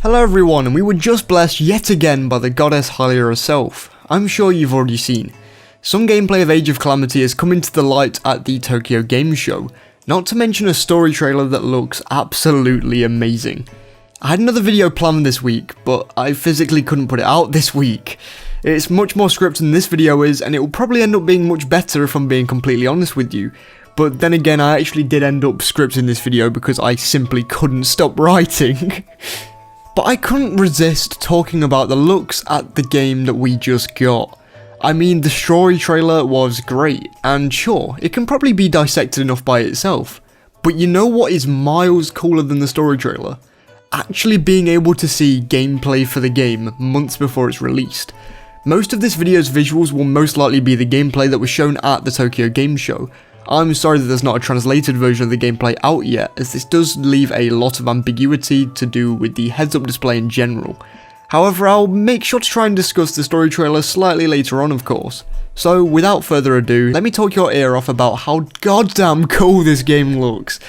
Hello everyone, and we were just blessed yet again by the goddess Hylia herself. I'm sure you've already seen. Some gameplay of Age of Calamity has come into the light at the Tokyo Game Show, not to mention a story trailer that looks absolutely amazing. I had another video planned this week, but I physically couldn't put it out this week. It's much more scripted than this video is, and it will probably end up being much better if I'm being completely honest with you. But then again, I actually did end up scripting this video because I simply couldn't stop writing. But I couldn't resist talking about the looks at the game that we just got. I mean, the story trailer was great, and sure, it can probably be dissected enough by itself. But you know what is miles cooler than the story trailer? Actually being able to see gameplay for the game months before it's released. Most of this video's visuals will most likely be the gameplay that was shown at the Tokyo Game Show. I'm sorry that there's not a translated version of the gameplay out yet, as this does leave a lot of ambiguity to do with the heads-up display in general. However, I'll make sure to try and discuss the story trailer slightly later on, of course. So, without further ado, let me talk your ear off about how goddamn cool this game looks.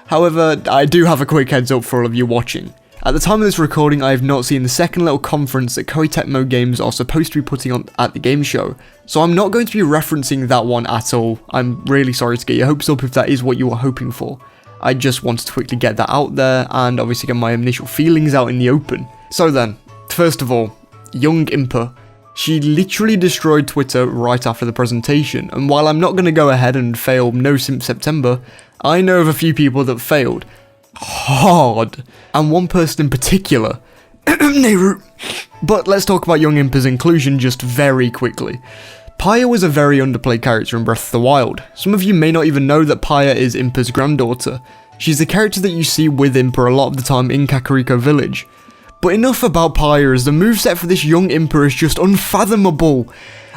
However, I do have a quick heads up for all of you watching. At the time of this recording, I have not seen the second little conference that Koei Tecmo Games are supposed to be putting on at the game show, so I'm not going to be referencing that one at all. I'm really sorry to get your hopes up if that is what you were hoping for. I just wanted to quickly get that out there, and obviously get my initial feelings out in the open. So then, first of all, Young Impa. She literally destroyed Twitter right after the presentation, and while I'm not going to go ahead and fail No Simp September, I know of a few people that failed hard, and one person in particular, Nehru. But let's talk about Young Impa's inclusion just very quickly. Paya was a very underplayed character in Breath of the Wild. Some of you may not even know that Paya is Impa's granddaughter. She's the character that you see with Impa a lot of the time in Kakariko Village. But enough about Paya, as the moveset for this young Impa is just unfathomable.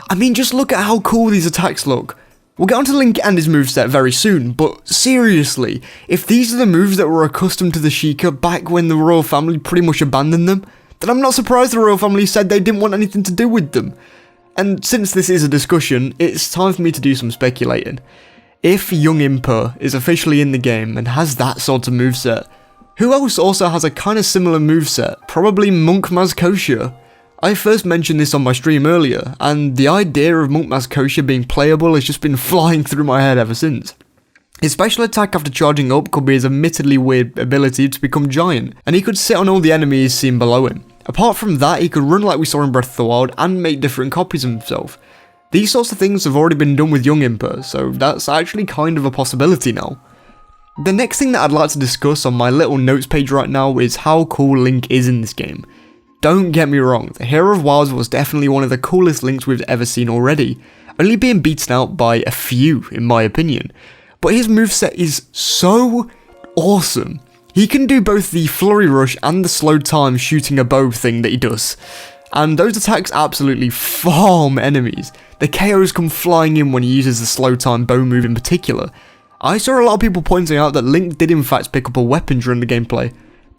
I mean, just look at how cool these attacks look. We'll get onto Link and his moveset very soon, but seriously, if these are the moves that were accustomed to the Sheikah back when the royal family pretty much abandoned them, then I'm not surprised the royal family said they didn't want anything to do with them. And since this is a discussion, it's time for me to do some speculating. If Young Impa is officially in the game and has that sort of moveset, who else also has a kind of similar moveset? Probably Monk Mazkosha. I first mentioned this on my stream earlier, and the idea of Monk Mazkosha being playable has just been flying through my head ever since. His special attack after charging up could be his admittedly weird ability to become giant, and he could sit on all the enemies seen below him. Apart from that, he could run like we saw in Breath of the Wild and make different copies of himself. These sorts of things have already been done with Young Impa, so that's actually kind of a possibility now. The next thing that I'd like to discuss on my little notes page right now is how cool Link is in this game. Don't get me wrong, the Hero of Wilds was definitely one of the coolest Links we've ever seen already, only being beaten out by a few in my opinion. But his moveset is so awesome. He can do both the flurry rush and the slow time shooting a bow thing that he does. And those attacks absolutely farm enemies. The KOs come flying in when he uses the slow time bow move in particular. I saw a lot of people pointing out that Link did in fact pick up a weapon during the gameplay.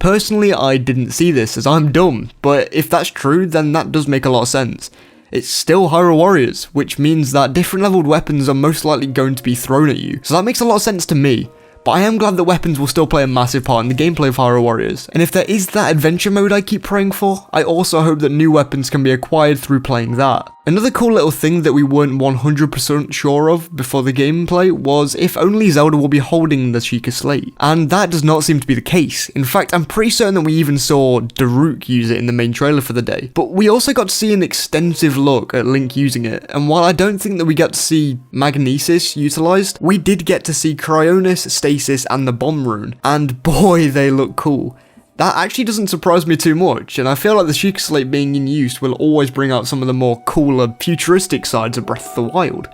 Personally, I didn't see this as I'm dumb, but if that's true, then that does make a lot of sense. It's still Hyrule Warriors, which means that different leveled weapons are most likely going to be thrown at you, so that makes a lot of sense to me. But I am glad that weapons will still play a massive part in the gameplay of Hyrule Warriors, and if there is that adventure mode I keep praying for, I also hope that new weapons can be acquired through playing that. Another cool little thing that we weren't 100% sure of before the gameplay was if only Zelda will be holding the Sheikah Slate, and that does not seem to be the case. In fact, I'm pretty certain that we even saw Daruk use it in the main trailer for the day. But we also got to see an extensive look at Link using it, and while I don't think that we got to see Magnesis utilised, we did get to see Cryonis, Stasis and the Bomb Rune, and boy they look cool. That actually doesn't surprise me too much, and I feel like the Sheikah Slate being in use will always bring out some of the more cooler, futuristic sides of Breath of the Wild.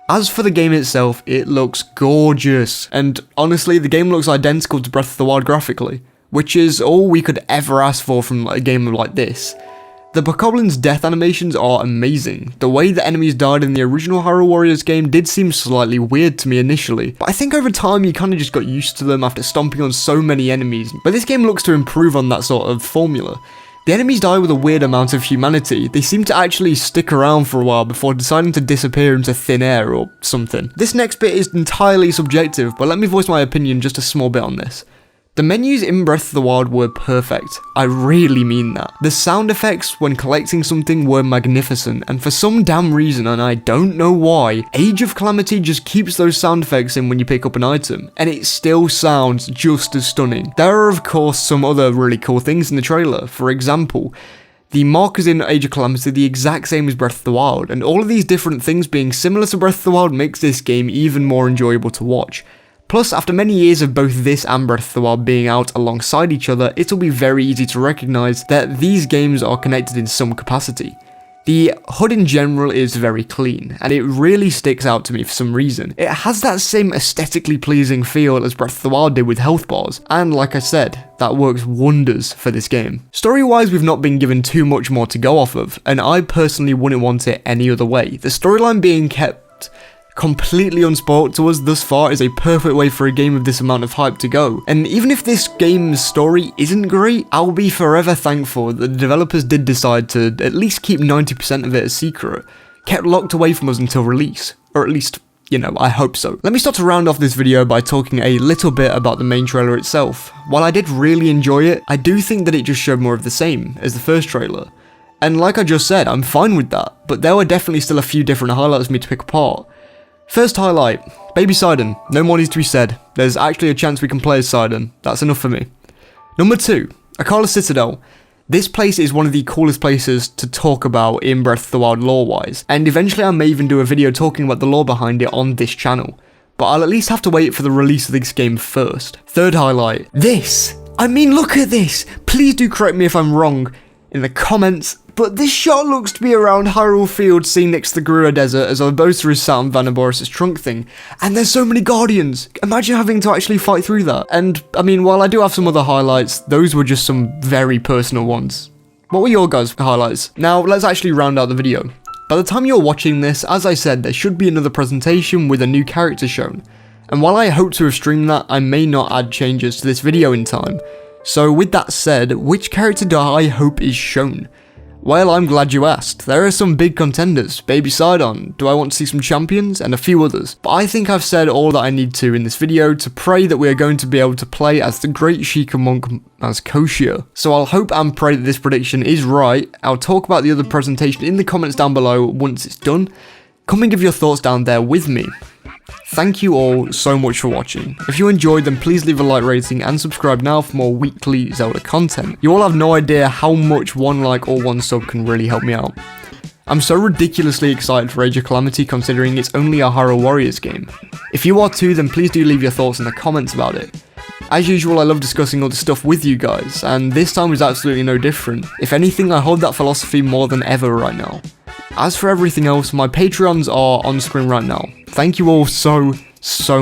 As for the game itself, it looks gorgeous, and honestly, the game looks identical to Breath of the Wild graphically, which is all we could ever ask for from a game like this. The Bokoblin's death animations are amazing. The way the enemies died in the original Hyrule Warriors game did seem slightly weird to me initially, but I think over time you kind of just got used to them after stomping on so many enemies, but this game looks to improve on that sort of formula. The enemies die with a weird amount of humanity. They seem to actually stick around for a while before deciding to disappear into thin air or something. This next bit is entirely subjective, but let me voice my opinion just a small bit on this. The menus in Breath of the Wild were perfect, I really mean that. The sound effects when collecting something were magnificent, and for some damn reason, and I don't know why, Age of Calamity just keeps those sound effects in when you pick up an item, and it still sounds just as stunning. There are of course some other really cool things in the trailer. For example, the markers in Age of Calamity are the exact same as Breath of the Wild, and all of these different things being similar to Breath of the Wild makes this game even more enjoyable to watch. Plus, after many years of both this and Breath of the Wild being out alongside each other, it'll be very easy to recognise that these games are connected in some capacity. The HUD in general is very clean, and it really sticks out to me for some reason. It has that same aesthetically pleasing feel as Breath of the Wild did with health bars, and like I said, that works wonders for this game. Story-wise, we've not been given too much more to go off of, and I personally wouldn't want it any other way. The storyline being kept completely unspoiled to us thus far is a perfect way for a game of this amount of hype to go. And even if this game's story isn't great, I'll be forever thankful that the developers did decide to at least keep 90% of it a secret, kept locked away from us until release, or at least, you know, I hope so. Let me start to round off this video by talking a little bit about the main trailer itself. While I did really enjoy it, I do think that it just showed more of the same as the first trailer. And like I just said, I'm fine with that, but there were definitely still a few different highlights for me to pick apart. First highlight, Baby Sidon. No more needs to be said. There's actually a chance we can play as Sidon. That's enough for me. Number 2, Akala Citadel. This place is one of the coolest places to talk about in Breath of the Wild lore-wise, and eventually I may even do a video talking about the lore behind it on this channel. But I'll at least have to wait for the release of this game first. Third highlight, this. I mean, look at this. Please do correct me if I'm wrong in the comments, but this shot looks to be around Hyrule Field seen next to the Garura Desert as Urbosa is sat on Vanaboris' trunk thing, and there's so many guardians. Imagine having to actually fight through that. And I mean, while I do have some other highlights, those were just some very personal ones. What were your guys' highlights? Now let's actually round out the video. By the time you're watching this, as I said, there should be another presentation with a new character shown, and while I hope to have streamed that, I may not add changes to this video in time. So with that said, which character do I hope is shown? Well, I'm glad you asked. There are some big contenders, Baby Sidon, do I want to see some champions, and a few others. But I think I've said all that I need to in this video to pray that we are going to be able to play as the Great Sheikah Monk as Koshia. So I'll hope and pray that this prediction is right. I'll talk about the other presentation in the comments down below once it's done. Come and give your thoughts down there with me. Thank you all so much for watching. If you enjoyed, then please leave a like rating and subscribe now for more weekly Zelda content. You all have no idea how much one like or one sub can really help me out. I'm so ridiculously excited for Age of Calamity considering it's only a Hyrule Warriors game. If you are too, then please do leave your thoughts in the comments about it. As usual, I love discussing all the stuff with you guys, and this time is absolutely no different. If anything, I hold that philosophy more than ever right now. As for everything else, my Patreons are on screen right now. Thank you all so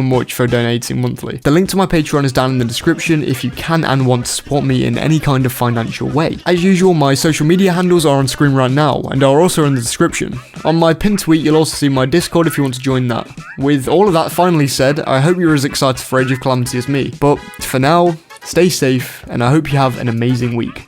much for donating monthly. The link to my Patreon is down in the description if you can and want to support me in any kind of financial way. As usual, my social media handles are on screen right now and are also in the description. On my pinned tweet, you'll also see my Discord if you want to join that. With all of that finally said, I hope you're as excited for Age of Calamity as me. But for now, stay safe and I hope you have an amazing week.